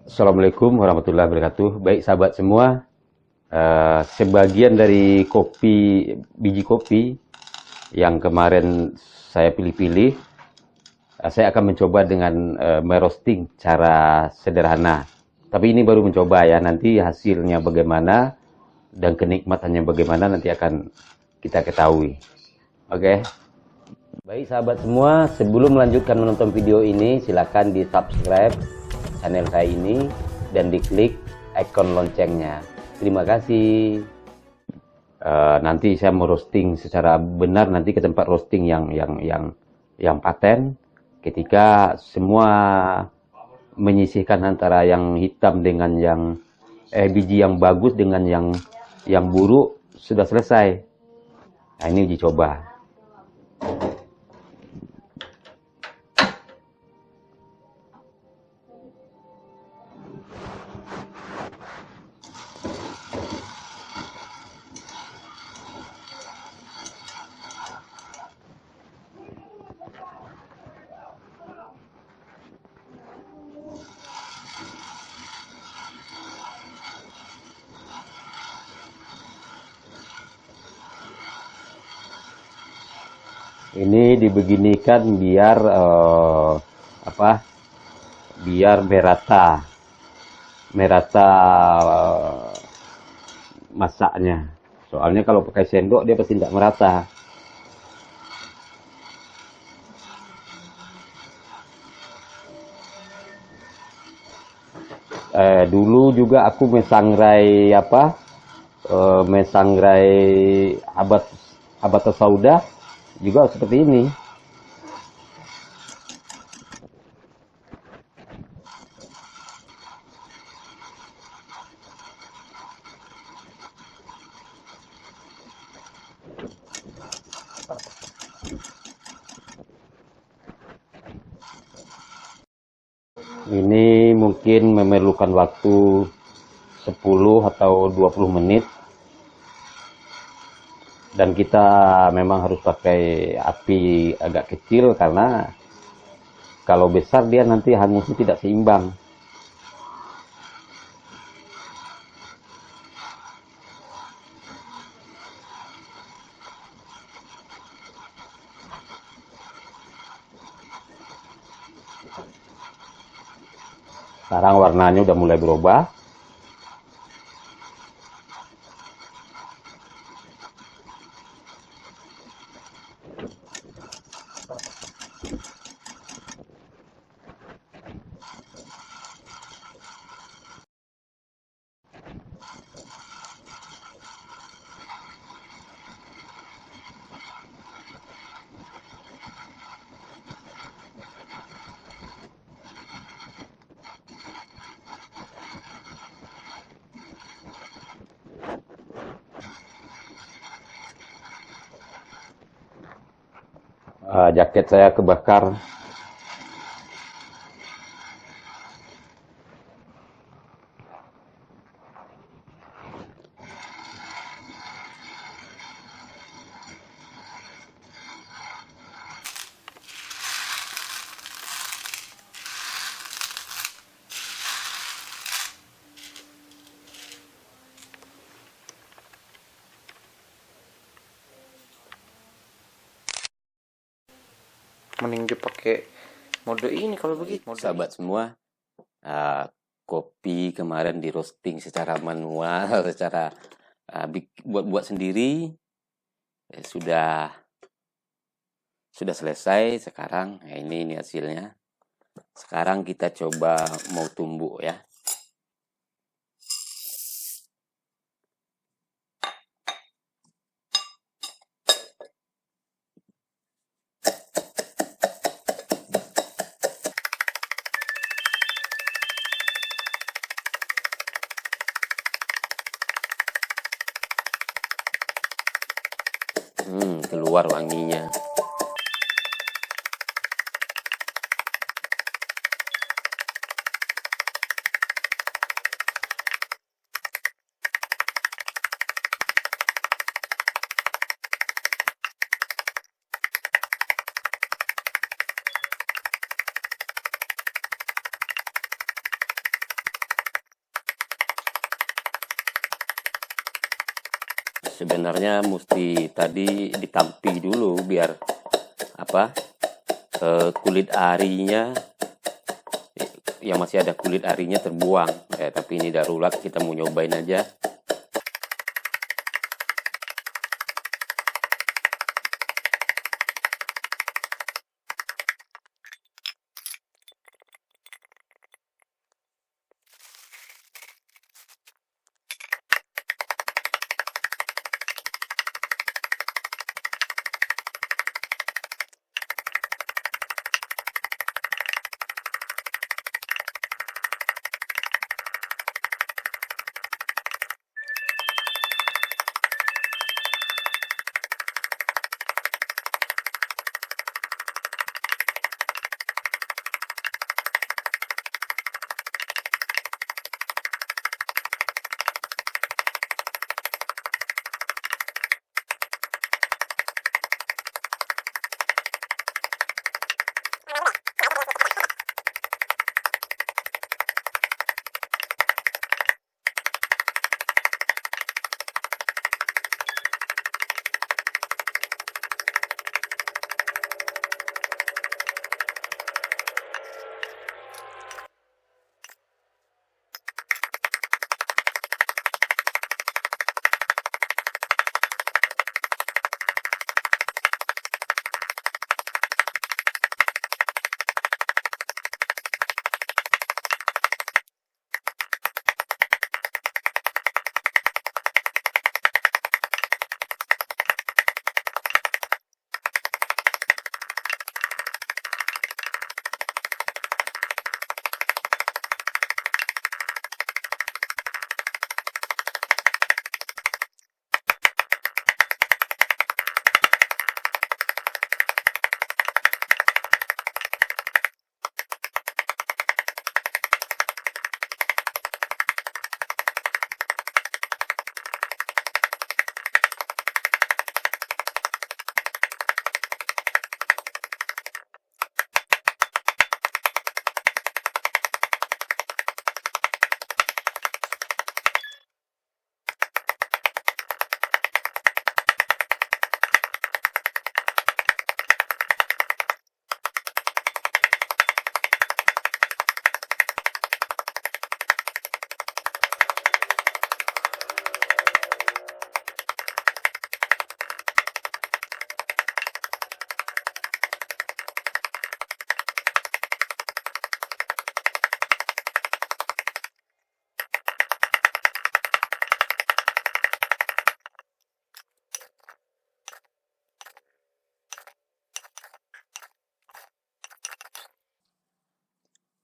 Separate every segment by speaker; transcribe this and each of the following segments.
Speaker 1: Assalamualaikum warahmatullahi wabarakatuh. Baik sahabat semua, sebagian dari biji kopi yang kemarin saya pilih-pilih, saya akan mencoba dengan merosting cara sederhana. Tapi ini baru mencoba ya, nanti hasilnya bagaimana dan kenikmatannya bagaimana nanti akan kita ketahui. Oke. Baik sahabat semua, sebelum melanjutkan menonton video ini, silakan di subscribe channel saya ini dan diklik ikon loncengnya. Terima kasih. Nanti saya mau roasting secara benar nanti ke tempat roasting yang paten. Ketika semua menyisihkan antara yang hitam dengan yang biji yang bagus dengan yang buruk sudah selesai. Nah, ini uji coba. Ini dibeginikan biar biar merata masaknya. Soalnya kalau pakai sendok dia pasti tidak merata. Dulu juga aku mesangrai mesangrai abad sauda juga seperti ini. Ini mungkin memerlukan waktu 10 atau 20 menit. Dan kita memang harus pakai api agak kecil karena kalau besar dia nanti hangusnya tidak seimbang. Sekarang warnanya udah mulai berubah. Jaket saya kebakar.
Speaker 2: Mending dipakai mode ini kalau begitu.
Speaker 1: Sahabat semua, kopi kemarin di roasting secara manual, secara buat sendiri, sudah selesai. Sekarang ini hasilnya. Sekarang kita coba mau tumbuk ya. Keluar wanginya. sebenarnya mesti tadi ditampi dulu biar apa kulit arinya yang masih ada kulit arinya terbuang. Tapi ini darurat, kita mau nyobain aja.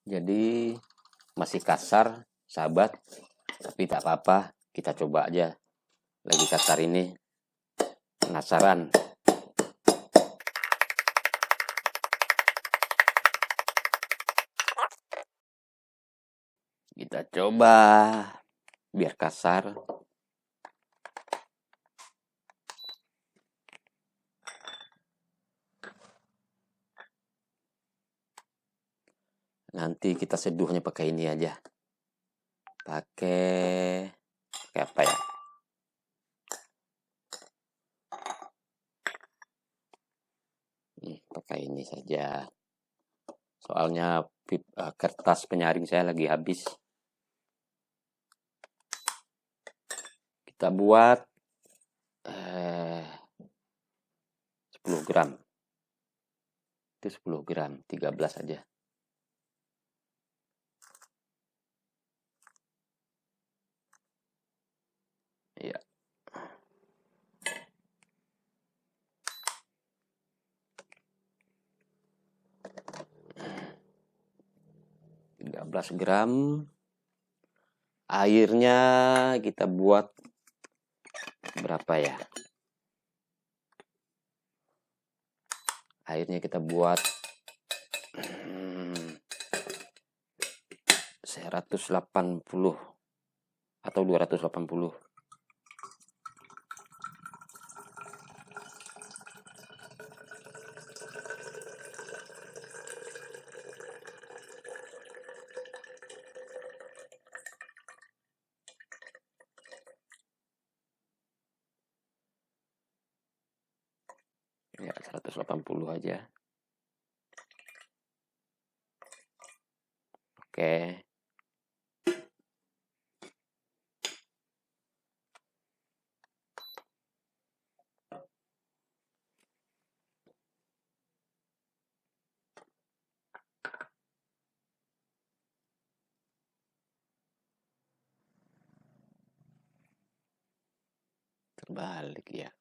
Speaker 1: Jadi masih kasar, sahabat, tapi tak apa-apa, kita coba aja. Lagi kasar ini, penasaran. Kita coba, biar kasar. Nanti kita seduhnya pakai ini aja. Pakai apa ya? Pakai ini saja. Soalnya kertas penyaring saya lagi habis. Kita buat 10 gram. Itu 10 gram, 13 aja. Iya. gram. Airnya kita buat berapa ya? Airnya kita buat 180 atau 280. 180 aja. Oke. Terbalik ya.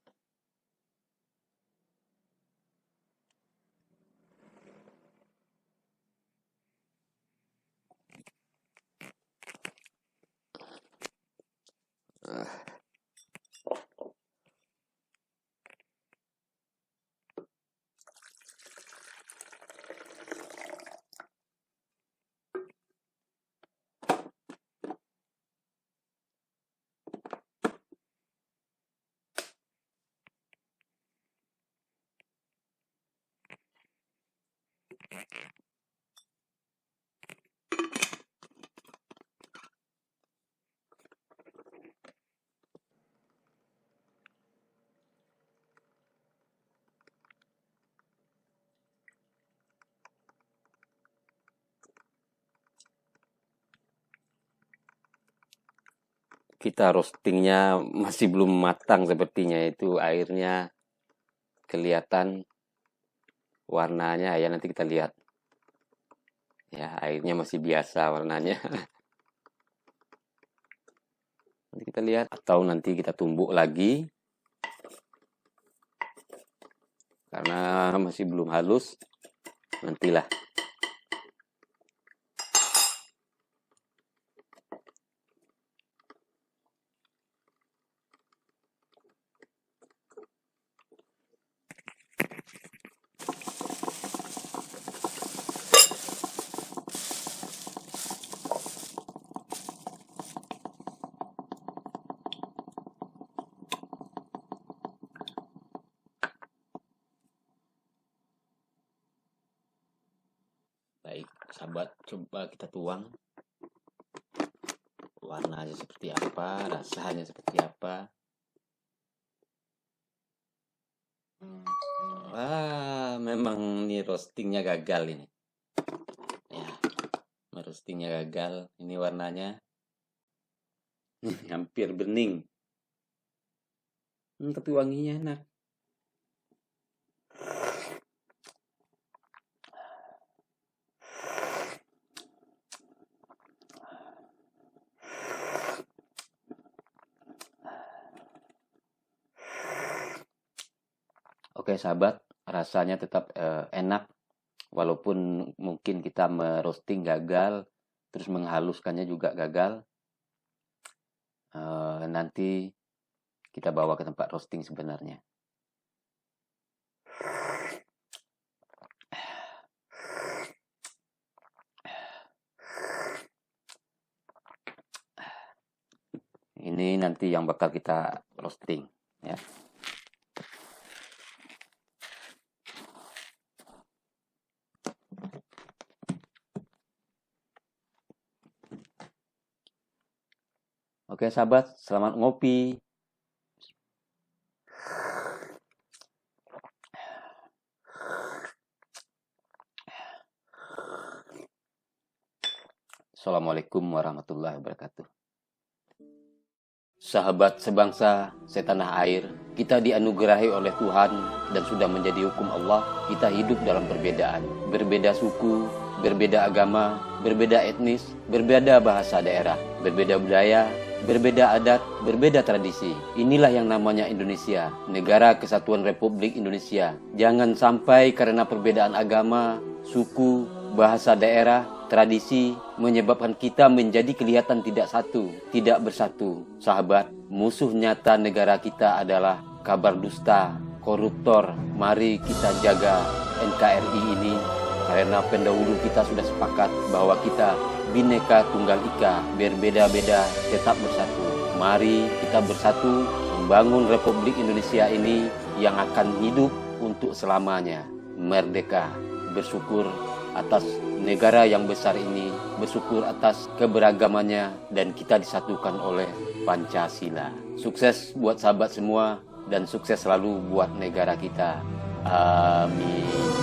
Speaker 1: Kita roastingnya masih belum matang sepertinya, itu airnya kelihatan warnanya ya, nanti kita lihat ya, airnya masih biasa warnanya. Nanti kita lihat, atau nanti kita tumbuk lagi karena masih belum halus, nantilah. Baik, sahabat, coba kita tuang. Warnanya seperti apa, rasanya seperti apa. Memang ini roastingnya gagal ini. Ya, roastingnya gagal. Ini warnanya hampir bening. Tapi wanginya enak. Oke sahabat, rasanya tetap enak, walaupun mungkin kita merosting gagal, terus menghaluskannya juga gagal. Nanti kita bawa ke tempat roasting sebenarnya. Ini nanti yang bakal kita roasting ya. Oke sahabat, selamat ngopi. Assalamualaikum warahmatullahi wabarakatuh. Sahabat sebangsa, setanah air, kita dianugerahi oleh Tuhan dan sudah menjadi hukum Allah. Kita hidup dalam perbedaan, berbeda suku, berbeda agama, berbeda etnis, berbeda bahasa daerah, berbeda budaya, berbeda adat, berbeda tradisi. Inilah yang namanya Indonesia, Negara Kesatuan Republik Indonesia. Jangan sampai karena perbedaan agama, suku, bahasa daerah, tradisi menyebabkan kita menjadi kelihatan tidak satu, tidak bersatu. Sahabat, musuh nyata negara kita adalah kabar dusta, koruptor. Mari kita jaga NKRI ini, karena pendahulu kita sudah sepakat bahwa kita Bhinneka Tunggal Ika, berbeda-beda tetap bersatu. Mari kita bersatu membangun Republik Indonesia ini yang akan hidup untuk selamanya. Merdeka, bersyukur atas negara yang besar ini, bersyukur atas keberagamannya, dan kita disatukan oleh Pancasila. Sukses buat sahabat semua, dan sukses selalu buat negara kita. Amin.